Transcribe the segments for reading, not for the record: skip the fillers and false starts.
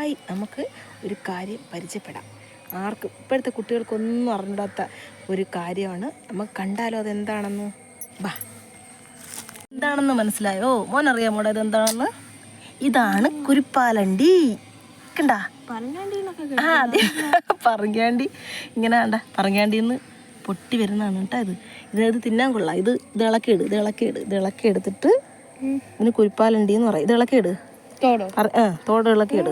Hi നമുക്ക് ഒരു കാര്യം പരിചയപ്പെടാം. ആർക്കും ഇപ്പോഴത്തെ കുട്ടികൾക്കൊന്നും അറിഞ്ഞിടാത്ത ഒരു കാര്യമാണ്. നമുക്ക് കണ്ടാലോ അതെന്താണെന്ന്. ബാ, എന്താണെന്ന് മനസ്സിലായോ? മോനറിയാമോടെ ഇതെന്താണെന്ന്? ഇതാണ് കുരുപ്പാലണ്ടി. കണ്ടാ? ആ അതെ, പറങ്കാണ്ടി. ഇങ്ങനെ കണ്ട പറങ്കാണ്ടിന്ന് പൊട്ടി വരുന്നതാണ് കേട്ടോ. ഇത് തിന്നാൻ കൊള്ളാം. ഇത് ഇളക്കിയെടുത്തിട്ട് ഇതിന് കുരുപ്പാലണ്ടി എന്ന് പറയും. ഇത് ഇളക്കിയിട്, തോട് ഇളക്കിയിട്.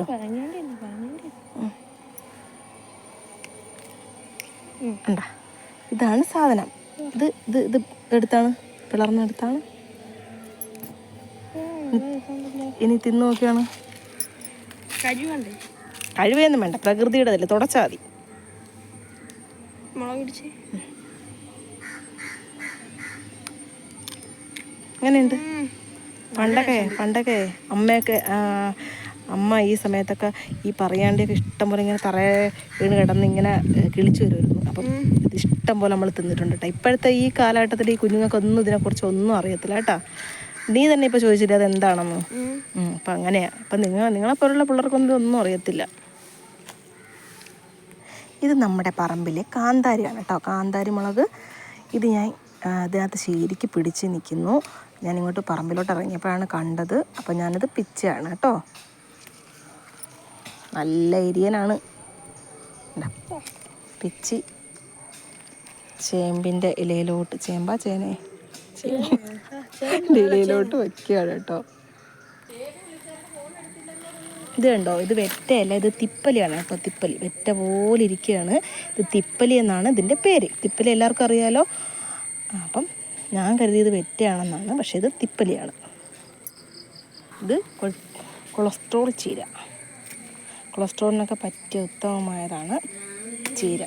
ഉണ്ടാ, ഇതാണ് സാധനം. ഇത് ഇത് ഇത് എടുത്താണ്, പിളർന്നെടുത്താണ്. ഇനി തിന്നു നോക്കിയാണ്. കഴിവൊന്നും വേണ്ട, പ്രകൃതിയുടെ അല്ലേ, തുടച്ചാൽ മതി. അങ്ങനെയുണ്ട്. പണ്ടൊക്കെ അമ്മ ഈ സമയത്തൊക്കെ ഈ പറയാണ്ടിയൊക്കെ ഇഷ്ടം പോലെ ഇങ്ങനെ തറയെ വീണ് കിടന്ന് ഇങ്ങനെ കിളിച്ചു വരുമായിരുന്നു. അപ്പം ഇത് ഇഷ്ടം പോലെ നമ്മൾ തിന്നിട്ടുണ്ട് കേട്ടോ. ഇപ്പോഴത്തെ ഈ കാലഘട്ടത്തിൽ ഈ കുഞ്ഞുങ്ങൾക്കൊന്നും ഇതിനെക്കുറിച്ച് ഒന്നും അറിയത്തില്ല കേട്ടോ. നീ തന്നെ ഇപ്പോൾ ചോദിച്ചില്ല അതെന്താണെന്ന്. അപ്പം അങ്ങനെയാണ്. അപ്പം നിങ്ങളെപ്പോലുള്ള പിള്ളേർക്കൊന്നും ഒന്നും അറിയത്തില്ല. ഇത് നമ്മുടെ പറമ്പിലെ കാന്താരിയാണ് കേട്ടോ, കാന്താരി മുളക്. ഇത് ഞാൻ അതിനകത്ത് ശരിക്ക് പിടിച്ച് നിൽക്കുന്നു. ഞാനിങ്ങോട്ട് പറമ്പിലോട്ട് ഇറങ്ങിയപ്പോഴാണ് കണ്ടത്. അപ്പം ഞാനിത് പിച്ചയാണ് കേട്ടോ. നല്ല എരിയനാണ്. പിച്ചി ചേമ്പിൻ്റെ ഇലയിലോട്ട്, ചേനയുടെ ഇലയിലോട്ട് വയ്ക്കുകയാണ് കേട്ടോ. ഇത് കണ്ടോ, ഇത് വെറ്റയല്ല, ഇത് തിപ്പലിയാണ് കേട്ടോ. തിപ്പലി വെറ്റ പോലെ ഇരിക്കുകയാണ്. ഇത് തിപ്പലി എന്നാണ് ഇതിൻ്റെ പേര്. തിപ്പലി എല്ലാവർക്കും അറിയാലോ. അപ്പം ഞാൻ കരുതിയത് വെറ്റയാണെന്നാണ്, പക്ഷേ ഇത് തിപ്പലിയാണ്. ഇത് കൊളസ്ട്രോൾ ചീര, കൊളസ്ട്രോളിനൊക്കെ പറ്റിയ ഉത്തമമായതാണ് ചീര.